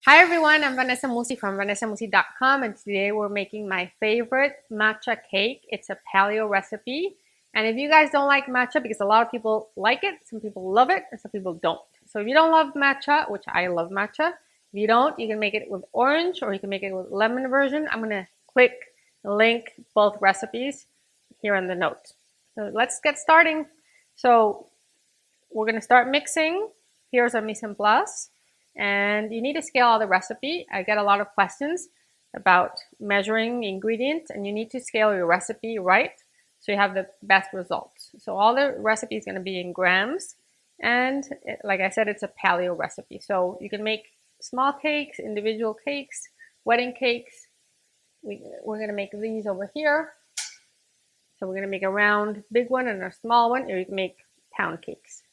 Hi everyone, I'm Vanessa Musi from vanessamusi.com, and today we're making my favorite matcha cake. It's a paleo recipe. And if you guys don't like matcha, because a lot of people like it, some people love it, and some people don't. So if you don't love matcha, which I love matcha, if you don't, you can make it with orange or you can make it with lemon version. I'm going to link both recipes here in the notes. So let's get starting. So we're going to start mixing. Here's our mise en place. And you need to scale out the recipe. I get a lot of questions about measuring ingredients, and you need to scale your recipe right so you have the best results. So all the recipe is going to be in grams, and like I said, it's a paleo recipe. So you can make small cakes, individual cakes, wedding cakes. We're going to make these over here. So we're going to make a round big one and a small one, or you can make pound cakes.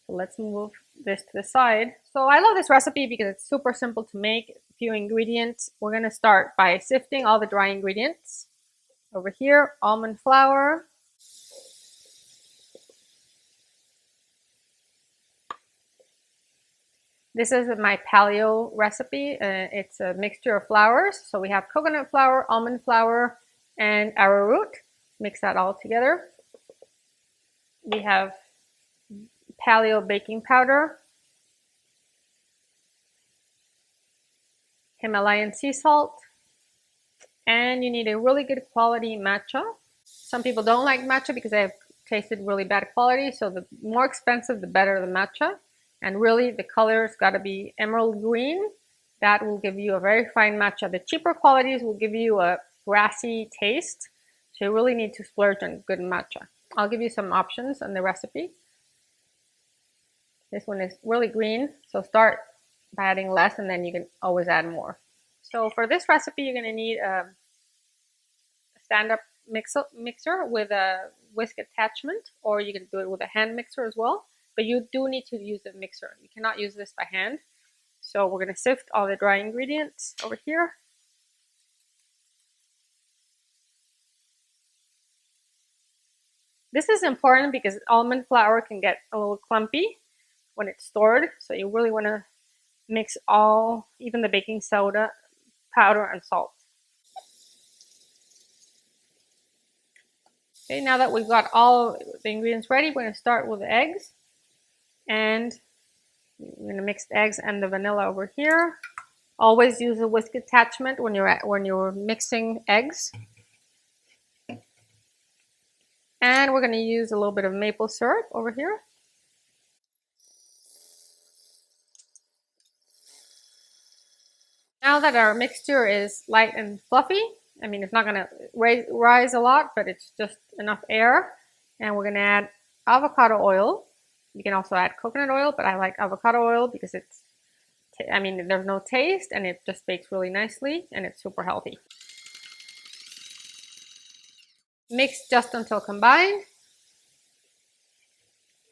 So let's move this to the side. So I love this recipe because it's super simple to make. A few ingredients. We're going to start by sifting all the dry ingredients. Over here, almond flour. This is my paleo recipe. It's a mixture of flours. So we have coconut flour, almond flour, and arrowroot. Mix that all together. We have paleo baking powder, Himalayan sea salt, and you need a really good quality matcha. Some people don't like matcha because they have tasted really bad quality, so the more expensive the better the matcha. And really the color's got to be emerald green. That will give you a very fine matcha. The cheaper qualities will give you a grassy taste, so you really need to splurge on good matcha. I'll give you some options on the recipe. This one is really green, so start by adding less and then you can always add more. So for this recipe, you're going to need a stand-up mixer with a whisk attachment, or you can do it with a hand mixer as well. But you do need to use a mixer. You cannot use this by hand. So we're going to sift all the dry ingredients over here. This is important because almond flour can get a little clumpy when it's stored. So you really want to mix all, even the baking soda, powder, and salt. Okay, now that we've got all the ingredients ready, we're going to start with the eggs. And we're going to mix the eggs and the vanilla over here. Always use a whisk attachment when you're mixing eggs. And we're going to use a little bit of maple syrup over here. Now that our mixture is light and fluffy, I mean, it's not going to rise a lot, but it's just enough air. And we're going to add avocado oil. You can also add coconut oil, but I like avocado oil because there's no taste and it just bakes really nicely and it's super healthy. Mix just until combined.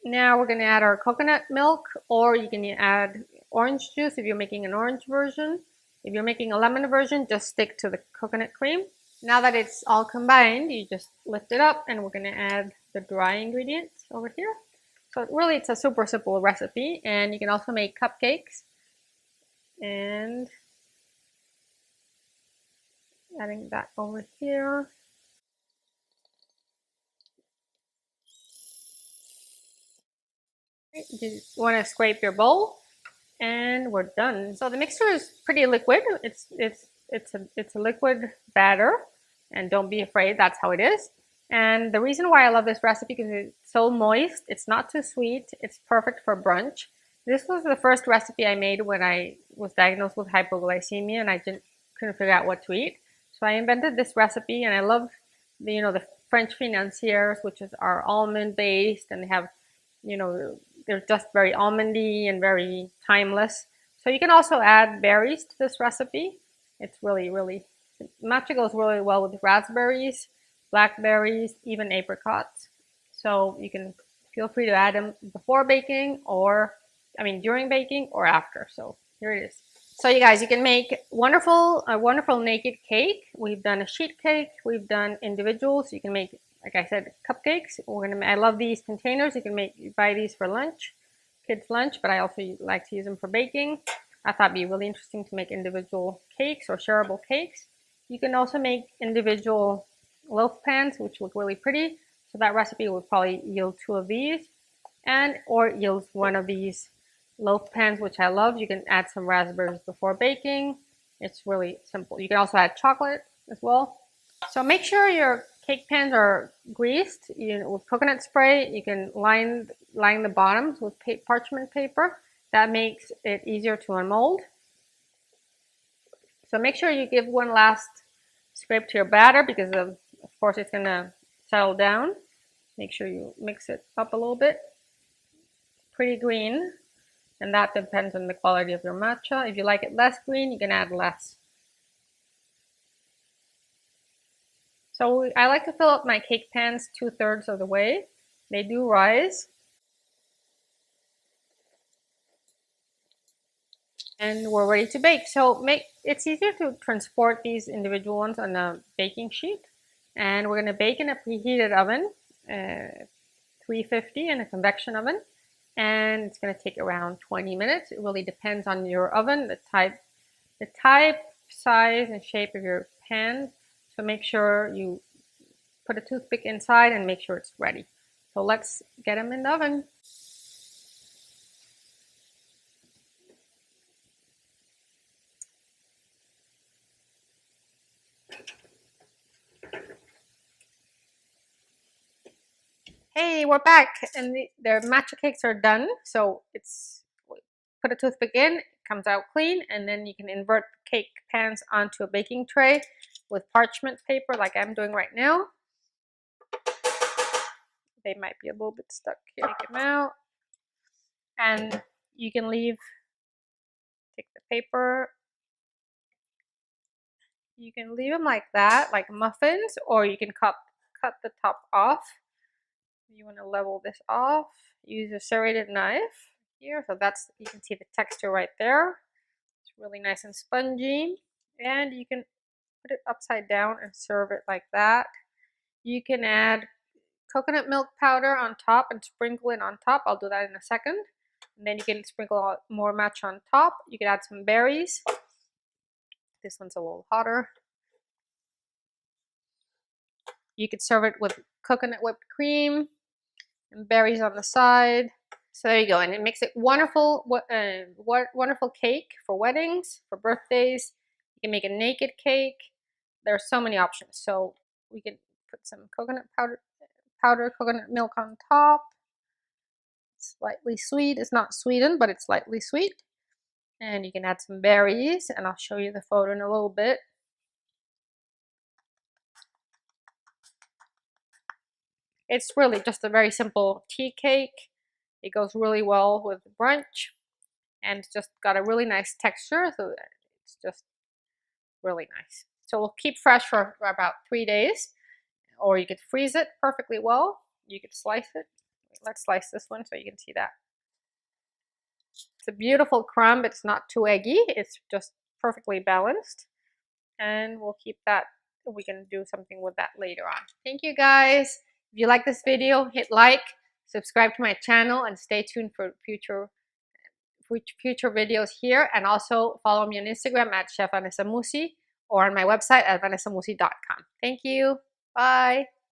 Now we're going to add our coconut milk, or you can add orange juice if you're making an orange version. If you're making a lemon version, just stick to the coconut cream. Now that it's all combined, you just lift it up and we're going to add the dry ingredients over here. So really it's a super simple recipe, and you can also make cupcakes. And adding that over here. You just want to scrape your bowl, and we're done. So the mixture is pretty liquid. It's a liquid batter, and don't be afraid. That's how it is. And the reason why I love this recipe is it's so moist. It's not too sweet. It's perfect for brunch. This was the first recipe I made when I was diagnosed with hypoglycemia, and I couldn't figure out what to eat. So I invented this recipe, and I love the French Financiers, which are almond based, and they have they're just very almondy and very timeless. So you can also add berries to this recipe. It's really matcha goes really well with raspberries, blackberries, even apricots. So you can feel free to add them before baking, or during baking or after. So here it is. So you guys, you can make a wonderful naked cake. We've done a sheet cake. We've done individuals. You can make, like I said, cupcakes. I love these containers. You buy these for lunch, kids' lunch, but I also like to use them for baking. I thought it'd be really interesting to make individual cakes or shareable cakes. You can also make individual loaf pans, which look really pretty. So that recipe would probably yield 2 of these, and or yields 1 of these loaf pans, which I love. You can add some raspberries before baking. It's really simple. You can also add chocolate as well. So make sure your cake pans are greased with coconut spray. You can line the bottoms with parchment paper. That makes it easier to unmold. So make sure you give one last scrape to your batter because of course it's going to settle down. Make sure you mix it up a little bit. Pretty green, and that depends on the quality of your matcha. If you like it less green, you can add less. So I like to fill up my cake pans 2/3 of the way. They do rise. And we're ready to bake. So it's easier to transport these individual ones on a baking sheet. And we're going to bake in a preheated oven, 350 in a convection oven. And it's going to take around 20 minutes. It really depends on your oven, the type, size, and shape of your pan. So make sure you put a toothpick inside and make sure it's ready. So let's get them in the oven. Hey, we're back, and the matcha cakes are done. So put a toothpick in, it comes out clean, and then you can invert the cake pans onto a baking tray with parchment paper like I'm doing right now. They might be a little bit stuck here. Take them out, and you can take the paper. You can leave them like that, like muffins, or you can cut the top off. You want to level this off. Use a serrated knife here, so you can see the texture right there. It's really nice and spongy, and you can put it upside down and serve it like that. You can add coconut milk powder on top and sprinkle it on top. I'll do that in a second. And then you can sprinkle more matcha on top. You can add some berries. This one's a little hotter. You could serve it with coconut whipped cream and berries on the side. So there you go, and it makes it wonderful cake for weddings, for birthdays. You can make a naked cake. There are so many options. So we can put some coconut powder coconut milk on top. Slightly sweet. It's not sweetened, but it's slightly sweet. And you can add some berries, and I'll show you the photo in a little bit. It's really just a very simple tea cake. It goes really well with brunch, and it's just got a really nice texture, so it's just really nice. So we'll keep fresh for about 3 days, or you could freeze it perfectly well. You could slice it. Let's slice this one so you can see that. It's a beautiful crumb. It's not too eggy. It's just perfectly balanced. And we'll keep that. We can do something with that later on. Thank you guys. If you like this video, hit like, subscribe to my channel, and stay tuned for future videos here. And also follow me on Instagram at Chef Vanessa Musi or on my website at vanessamusi.com. Thank you. Bye.